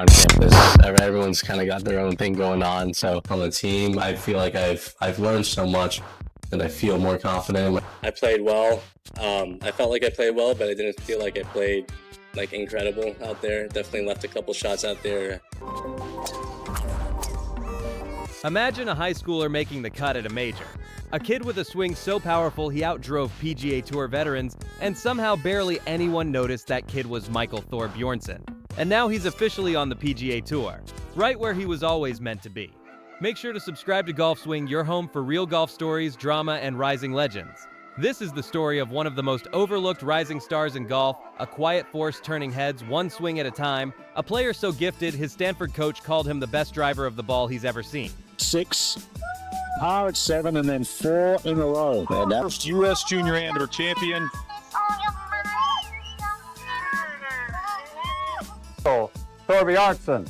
on campus. Everyone's kind of got their own thing going on. So on the team, I feel like I've learned so much and I feel more confident. I played well. I felt like I played well, but I didn't feel like I played like incredible out there. Definitely left a couple shots out there. Imagine a high schooler making the cut at a major. A kid with a swing so powerful he outdrove PGA Tour veterans, and somehow barely anyone noticed that kid was Michael Thor Bjornsen. And now he's officially on the PGA Tour, right where he was always meant to be. Make sure to subscribe to Golf Swing, your home for real golf stories, drama, and rising legends. This is the story of one of the most overlooked rising stars in golf, a quiet force turning heads one swing at a time, a player so gifted his Stanford coach called him the best driver of the ball he's ever seen. 6, par at 7, and then 4 in a row. And that First U.S. Junior Amateur champion. Thor Bjornsen.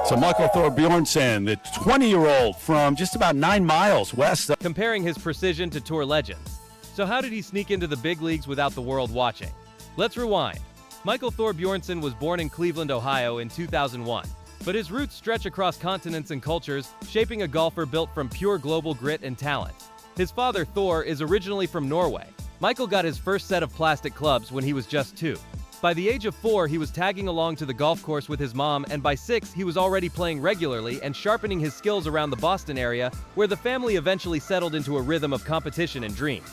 So Michael Thor Bjornsen, the 20-year-old from just about 9 miles west of Comparing his precision to tour legends. So how did he sneak into the big leagues without the world watching? Let's rewind. Michael Thor Bjornsen was born in Cleveland, Ohio in 2001. But his roots stretch across continents and cultures, shaping a golfer built from pure global grit and talent. His father, Thor, is originally from Norway. Michael got his first set of plastic clubs when he was just 2. By the age of 4, he was tagging along to the golf course with his mom, and by 6, he was already playing regularly and sharpening his skills around the Boston area, where the family eventually settled into a rhythm of competition and dreams.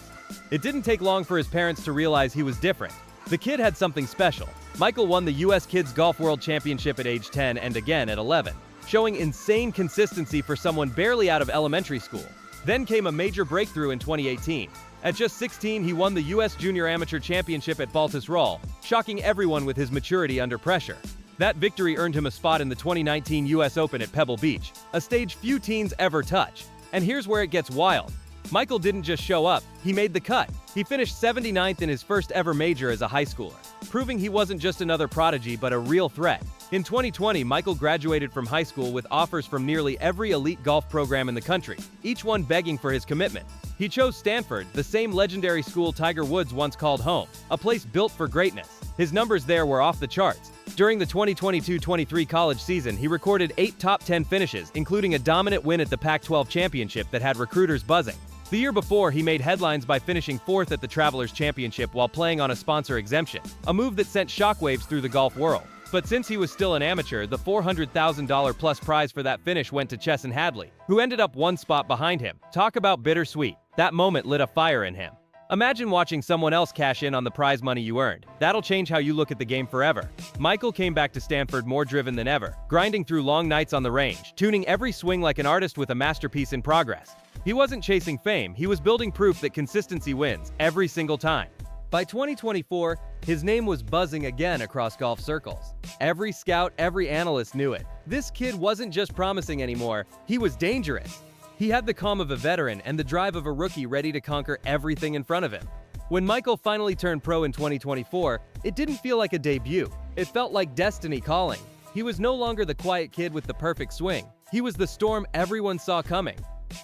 It didn't take long for his parents to realize he was different. The kid had something special. Michael won the U.S. Kids Golf World Championship at age 10 and again at 11, showing insane consistency for someone barely out of elementary school. Then came a major breakthrough in 2018. At just 16, he won the U.S. Junior Amateur Championship at Baltusrol, shocking everyone with his maturity under pressure. That victory earned him a spot in the 2019 U.S. Open at Pebble Beach, a stage few teens ever touch. And here's where it gets wild. Michael didn't just show up, he made the cut. He finished 79th in his first ever major as a high schooler, proving he wasn't just another prodigy but a real threat. In 2020, Michael graduated from high school with offers from nearly every elite golf program in the country, each one begging for his commitment. He chose Stanford, the same legendary school Tiger Woods once called home, a place built for greatness. His numbers there were off the charts. During the 2022-23 college season, he recorded 8 top 10 finishes, including a dominant win at the Pac-12 championship that had recruiters buzzing. The year before, he made headlines by finishing 4th at the Travelers Championship while playing on a sponsor exemption, a move that sent shockwaves through the golf world. But since he was still an amateur, the $400,000 plus prize for that finish went to Chesson Hadley, who ended up 1 spot behind him. Talk about bittersweet. That moment lit a fire in him. Imagine watching someone else cash in on the prize money you earned. That'll change how you look at the game forever. Michael came back to Stanford more driven than ever, grinding through long nights on the range, tuning every swing like an artist with a masterpiece in progress. He wasn't chasing fame, he was building proof that consistency wins, every single time. By 2024, his name was buzzing again across golf circles. Every scout, every analyst knew it. This kid wasn't just promising anymore, he was dangerous. He had the calm of a veteran and the drive of a rookie ready to conquer everything in front of him. When Michael finally turned pro in 2024, it didn't feel like a debut. It felt like destiny calling. He was no longer the quiet kid with the perfect swing. He was the storm everyone saw coming.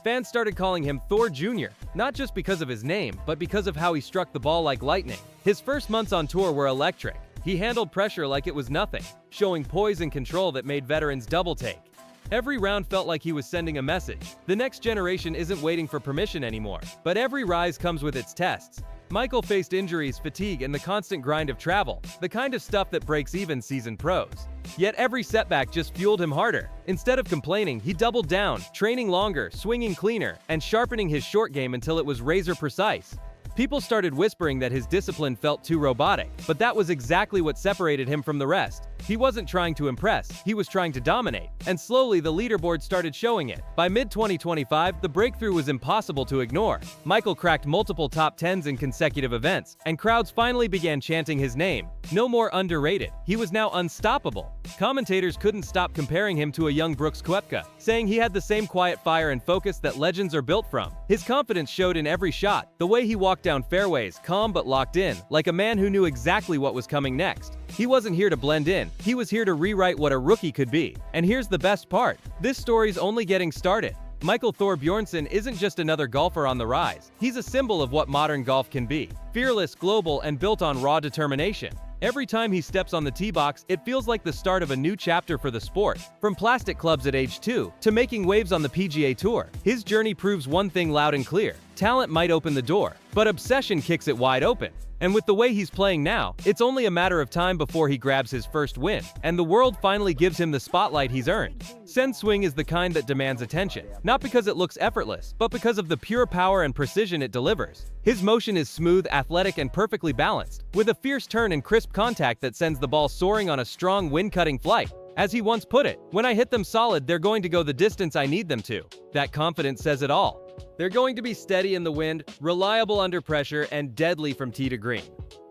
Fans started calling him Thor Jr., not just because of his name, but because of how he struck the ball like lightning. His first months on tour were electric. He handled pressure like it was nothing, showing poise and control that made veterans double take. Every round felt like he was sending a message. The next generation isn't waiting for permission anymore, but every rise comes with its tests. Michael faced injuries, fatigue, and the constant grind of travel, the kind of stuff that breaks even seasoned pros. Yet every setback just fueled him harder. Instead of complaining, he doubled down, training longer, swinging cleaner, and sharpening his short game until it was razor precise. People started whispering that his discipline felt too robotic, but that was exactly what separated him from the rest. He wasn't trying to impress, he was trying to dominate, and slowly the leaderboard started showing it. By mid-2025, the breakthrough was impossible to ignore. Michael cracked multiple top 10s in consecutive events, and crowds finally began chanting his name. No more underrated, he was now unstoppable. Commentators couldn't stop comparing him to a young Brooks Koepka, saying he had the same quiet fire and focus that legends are built from. His confidence showed in every shot, the way he walked down fairways, calm but locked in, like a man who knew exactly what was coming next. He wasn't here to blend in, he was here to rewrite what a rookie could be. And here's the best part, this story's only getting started. Michael Thor Bjornsen isn't just another golfer on the rise, he's a symbol of what modern golf can be. Fearless, global, and built on raw determination. Every time he steps on the tee box, it feels like the start of a new chapter for the sport. From plastic clubs at age 2 to making waves on the PGA Tour, his journey proves one thing loud and clear: talent might open the door, but obsession kicks it wide open. And with the way he's playing now, it's only a matter of time before he grabs his first win, and the world finally gives him the spotlight he's earned. Sen's swing is the kind that demands attention, not because it looks effortless, but because of the pure power and precision it delivers. His motion is smooth, athletic, and perfectly balanced, with a fierce turn and crisp contact that sends the ball soaring on a strong, wind-cutting flight. As he once put it, "When I hit them solid, they're going to go the distance I need them to." That confidence says it all. They're going to be steady in the wind, reliable under pressure, and deadly from tee to green.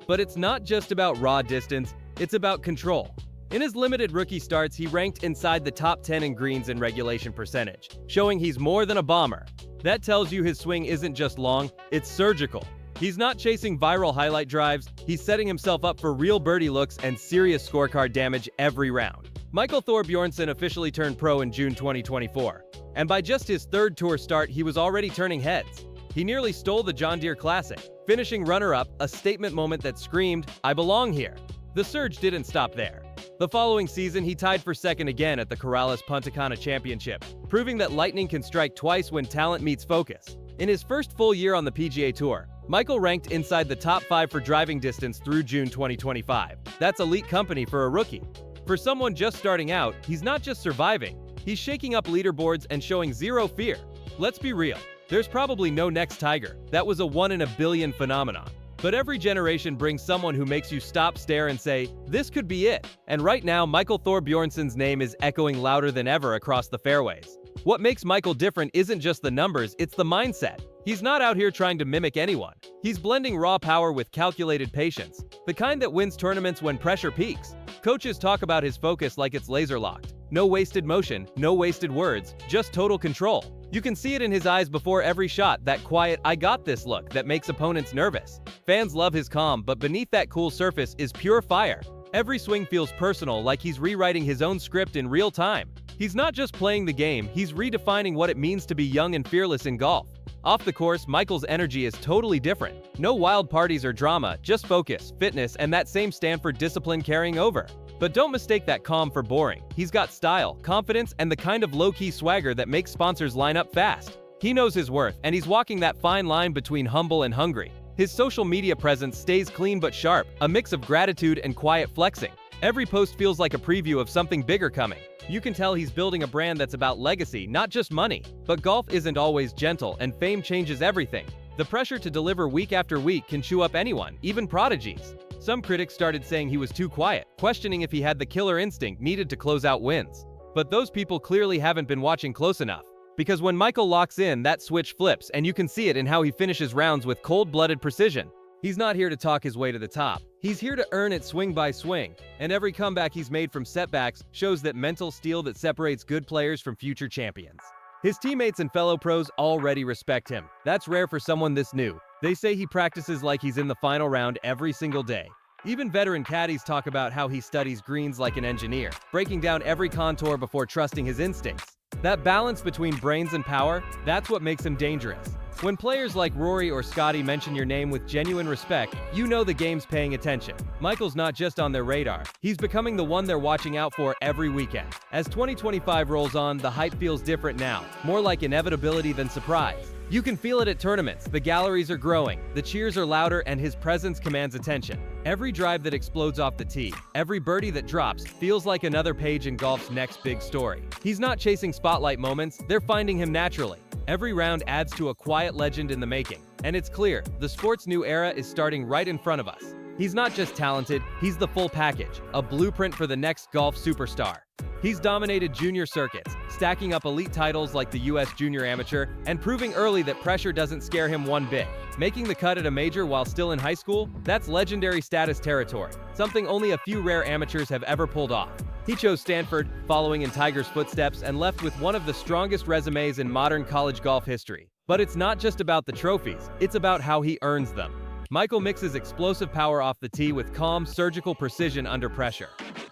But it's not just about raw distance, it's about control. In his limited rookie starts, he ranked inside the top 10 in greens and regulation percentage, showing he's more than a bomber. That tells you his swing isn't just long, it's surgical. He's not chasing viral highlight drives, he's setting himself up for real birdie looks and serious scorecard damage every round. Michael Thor Bjornsen officially turned pro in June 2024, and by just his third tour start, he was already turning heads. He nearly stole the John Deere Classic, finishing runner-up, a statement moment that screamed, "I belong here." The surge didn't stop there. The following season, he tied for second again at the Corrales Punta Cana Championship, proving that lightning can strike twice when talent meets focus. In his first full year on the PGA Tour, Michael ranked inside the top 5 for driving distance through June 2025. That's elite company for a rookie. For someone just starting out, he's not just surviving, he's shaking up leaderboards and showing zero fear. Let's be real, there's probably no next Tiger. That was a 1 in a billion phenomenon. But every generation brings someone who makes you stop, stare, and say, "This could be it." And right now, Michael Thor Bjornsen's name is echoing louder than ever across the fairways. What makes Michael different isn't just the numbers, it's the mindset. He's not out here trying to mimic anyone. He's blending raw power with calculated patience, the kind that wins tournaments when pressure peaks. Coaches talk about his focus like it's laser-locked. No wasted motion, no wasted words, just total control. You can see it in his eyes before every shot, that quiet, "I got this" look that makes opponents nervous. Fans love his calm, but beneath that cool surface is pure fire. Every swing feels personal, like he's rewriting his own script in real time. He's not just playing the game, he's redefining what it means to be young and fearless in golf. Off the course, Michael's energy is totally different. No wild parties or drama, just focus, fitness, and that same Stanford discipline carrying over. But don't mistake that calm for boring. He's got style, confidence, and the kind of low-key swagger that makes sponsors line up fast. He knows his worth, and he's walking that fine line between humble and hungry. His social media presence stays clean but sharp, a mix of gratitude and quiet flexing. Every post feels like a preview of something bigger coming. You can tell he's building a brand that's about legacy, not just money. But golf isn't always gentle, and fame changes everything. The pressure to deliver week after week can chew up anyone, even prodigies. Some critics started saying he was too quiet, questioning if he had the killer instinct needed to close out wins. But those people clearly haven't been watching close enough. Because when Michael locks in, that switch flips, and you can see it in how he finishes rounds with cold-blooded precision. He's not here to talk his way to the top. He's here to earn it swing by swing, and every comeback he's made from setbacks shows that mental steel that separates good players from future champions. His teammates and fellow pros already respect him. That's rare for someone this new. They say he practices like he's in the final round every single day. Even veteran caddies talk about how he studies greens like an engineer, breaking down every contour before trusting his instincts. That balance between brains and power, that's what makes him dangerous. When players like Rory or Scotty mention your name with genuine respect, you know the game's paying attention. Michael's not just on their radar, he's becoming the one they're watching out for every weekend. As 2025 rolls on, the hype feels different now, more like inevitability than surprise. You can feel it at tournaments, the galleries are growing, the cheers are louder, and his presence commands attention. Every drive that explodes off the tee, every birdie that drops, feels like another page in golf's next big story. He's not chasing spotlight moments, they're finding him naturally. Every round adds to a quiet legend in the making. And it's clear, the sport's new era is starting right in front of us. He's not just talented, he's the full package, a blueprint for the next golf superstar. He's dominated junior circuits, stacking up elite titles like the US Junior Amateur, and proving early that pressure doesn't scare him one bit. Making the cut at a major while still in high school? That's legendary status territory, something only a few rare amateurs have ever pulled off. He chose Stanford, following in Tiger's footsteps, and left with one of the strongest resumes in modern college golf history. But it's not just about the trophies, it's about how he earns them. Michael mixes explosive power off the tee with calm, surgical precision under pressure.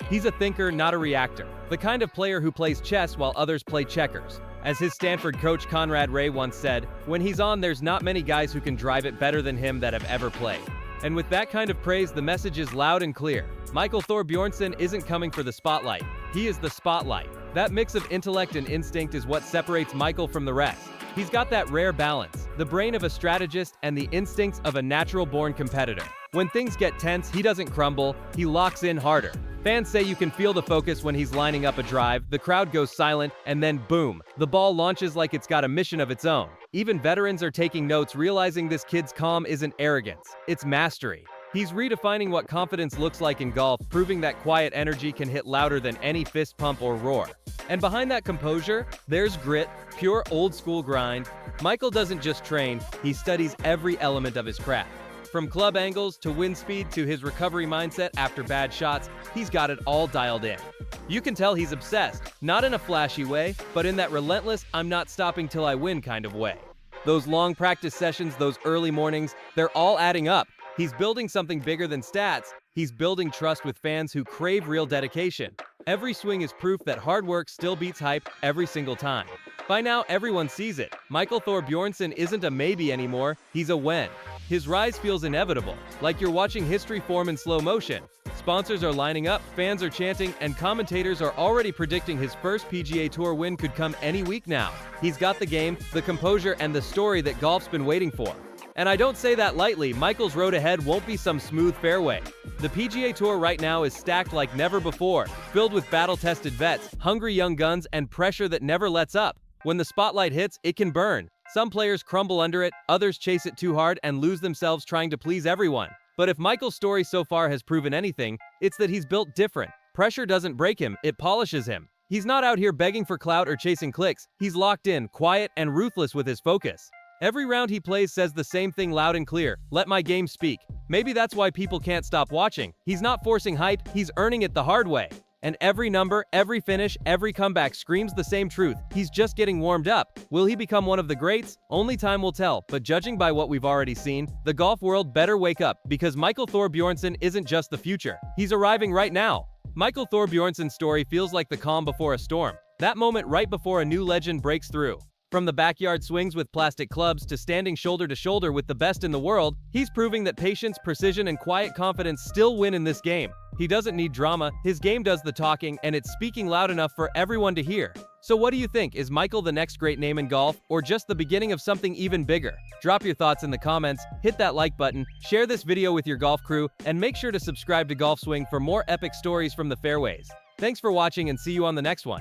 He's a thinker, not a reactor, the kind of player who plays chess while others play checkers. As his Stanford coach Conrad Ray once said, "When he's on, there's not many guys who can drive it better than him that have ever played." And with that kind of praise, the message is loud and clear. Michael Thor Bjornsen isn't coming for the spotlight. He is the spotlight. That mix of intellect and instinct is what separates Michael from the rest. He's got that rare balance, the brain of a strategist and the instincts of a natural-born competitor. When things get tense, he doesn't crumble, he locks in harder. Fans say you can feel the focus when he's lining up a drive, the crowd goes silent, and then boom, the ball launches like it's got a mission of its own. Even veterans are taking notes, realizing this kid's calm isn't arrogance, it's mastery. He's redefining what confidence looks like in golf, proving that quiet energy can hit louder than any fist pump or roar. And behind that composure, there's grit, pure old-school grind. Michael doesn't just train, he studies every element of his craft. From club angles to wind speed to his recovery mindset after bad shots, he's got it all dialed in. You can tell he's obsessed, not in a flashy way, but in that relentless, I'm not stopping till I win kind of way. Those long practice sessions, those early mornings, they're all adding up. He's building something bigger than stats. He's building trust with fans who crave real dedication. Every swing is proof that hard work still beats hype every single time. By now, everyone sees it. Michael Thor Bjornsen isn't a maybe anymore, he's a when. His rise feels inevitable, like you're watching history form in slow motion. Sponsors are lining up, fans are chanting, and commentators are already predicting his first PGA Tour win could come any week now. He's got the game, the composure, and the story that golf's been waiting for. And I don't say that lightly, Michael's road ahead won't be some smooth fairway. The PGA Tour right now is stacked like never before, filled with battle-tested vets, hungry young guns, and pressure that never lets up. When the spotlight hits, it can burn. Some players crumble under it, others chase it too hard and lose themselves trying to please everyone. But if Michael's story so far has proven anything, it's that he's built different. Pressure doesn't break him, it polishes him. He's not out here begging for clout or chasing clicks. He's locked in, quiet, and ruthless with his focus. Every round he plays says the same thing loud and clear, let my game speak. Maybe that's why people can't stop watching. He's not forcing hype, he's earning it the hard way. And every number, every finish, every comeback screams the same truth. He's just getting warmed up. Will he become one of the greats? Only time will tell, but judging by what we've already seen, the golf world better wake up, because Michael Thor Bjornsen isn't just the future. He's arriving right now. Michael Thor Bjornsen's story feels like the calm before a storm. That moment right before a new legend breaks through. From the backyard swings with plastic clubs to standing shoulder to shoulder with the best in the world, he's proving that patience, precision, and quiet confidence still win in this game. He doesn't need drama, his game does the talking, and it's speaking loud enough for everyone to hear. So what do you think? Is Michael the next great name in golf, or just the beginning of something even bigger? Drop your thoughts in the comments, hit that like button, share this video with your golf crew, and make sure to subscribe to Golf Swing for more epic stories from the fairways. Thanks for watching and see you on the next one.